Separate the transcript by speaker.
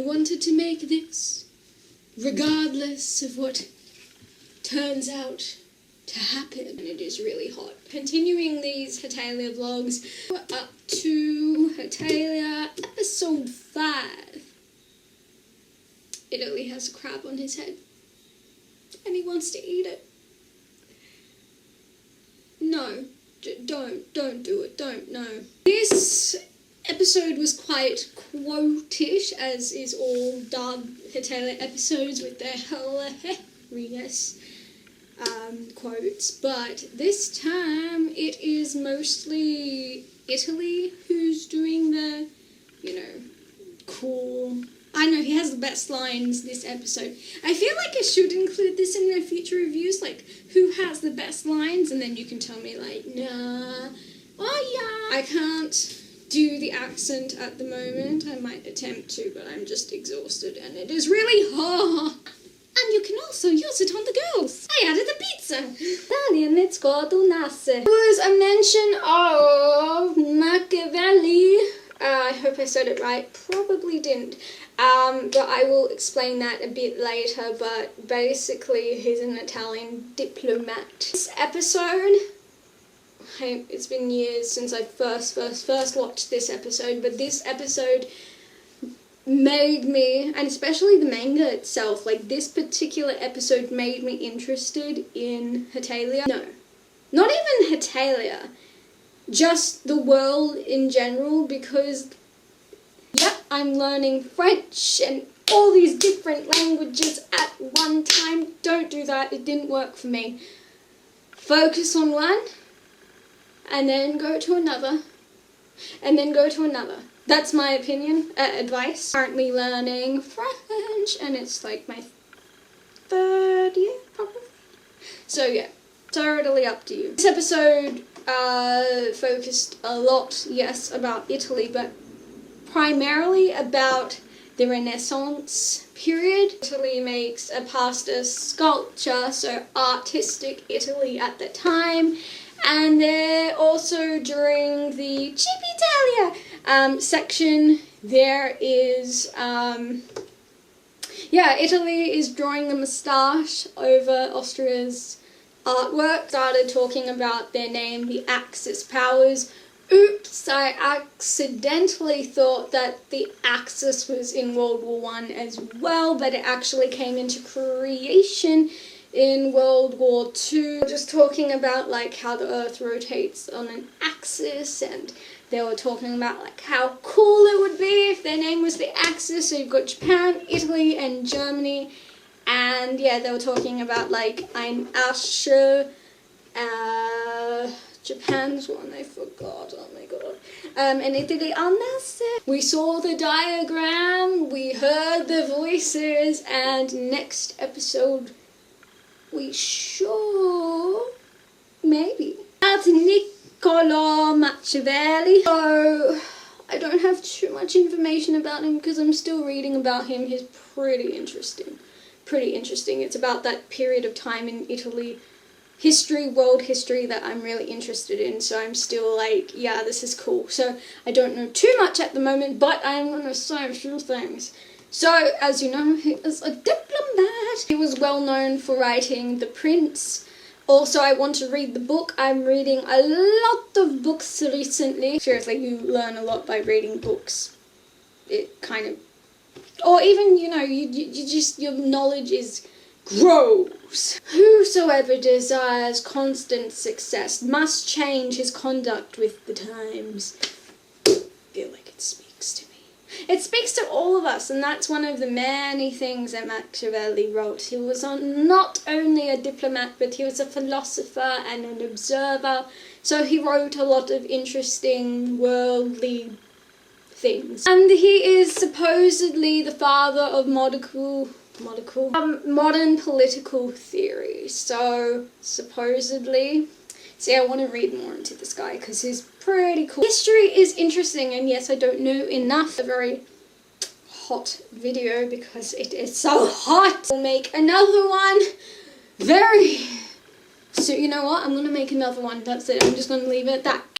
Speaker 1: wanted to make this, regardless of what turns out to happen. And it is really hot. Continuing these Hetalia vlogs, we're up to Hetalia episode 5. Italy has a crab on his head, and he wants to eat it. No, don't do it, don't, no. This episode was quite quotish, as is all Dub Hetalia episodes with their hilarious quotes, but this time it is mostly Italy who's doing the, cool. I know, he has the best lines this episode. I feel like I should include this in my future reviews, like, who has the best lines, and then you can tell me, like, nah, oh yeah. I can't do the accent at the moment. I might attempt to, but I'm just exhausted, and it is really hard. And you can also use it on the girls. I added a pizza. Italian, it's called unasse. There was a mention of Machiavelli. I hope I said it right. Probably didn't. But I will explain that a bit later. But basically, he's an Italian diplomat. This episode, it's been years since I first watched this episode, but this episode made me, and especially the manga itself, like this particular episode made me interested in Hetalia. No, not even Hetalia, just the world in general, because yep, I'm learning French and all these different languages at one time. Don't do that, it didn't work for me. Focus on one, and then go to another, and then go to another. That's my opinion, advice. Currently learning French, and it's like my 3rd year, probably. So yeah, totally up to you. This episode focused a lot, yes, about Italy, but primarily about the Renaissance period. Italy makes a pasta sculpture, so artistic Italy at the time. And they're also during the Cheap Italia section, there is, Italy is drawing a moustache over Austria's artwork. Started talking about their name, the Axis powers. Oops, I accidentally thought that the Axis was in World War I as well, but it actually came into creation in World War II. Just talking about like how the Earth rotates on an axis, and they were talking about like how cool it would be if their name was the Axis. So you've got Japan, Italy, and Germany, and yeah, they were talking about like ein Asche, Japan's one I forgot. Oh my god. And Italy Annasse. We saw the diagram, we heard the voices, and next episode we sure, maybe, at Niccolo Machiavelli. So, I don't have too much information about him because I'm still reading about him. He's pretty interesting. It's about that period of time in Italy, world history that I'm really interested in. So I'm still like, yeah, this is cool. So I don't know too much at the moment, but I'm going to say a few things. So, as you know, he is a diplomat. He was well known for writing The Prince. Also, I want to read the book. I'm reading a lot of books recently. Seriously, you learn a lot by reading books. It kind of, or even, you just, your knowledge grows. Whosoever desires constant success must change his conduct with the times. I feel like it speaks to me. It speaks to all of us, and that's one of the many things that Machiavelli wrote. He was not only a diplomat, but he was a philosopher and an observer, so he wrote a lot of interesting worldly things. And he is supposedly the father of modern political theory. So, supposedly, see, I want to read more into this guy because he's pretty cool. History is interesting, and yes, I don't know enough. A very hot video because it is so hot. We'll make another one very... So, you know what? I'm going to make another one. That's it. I'm just going to leave it at that.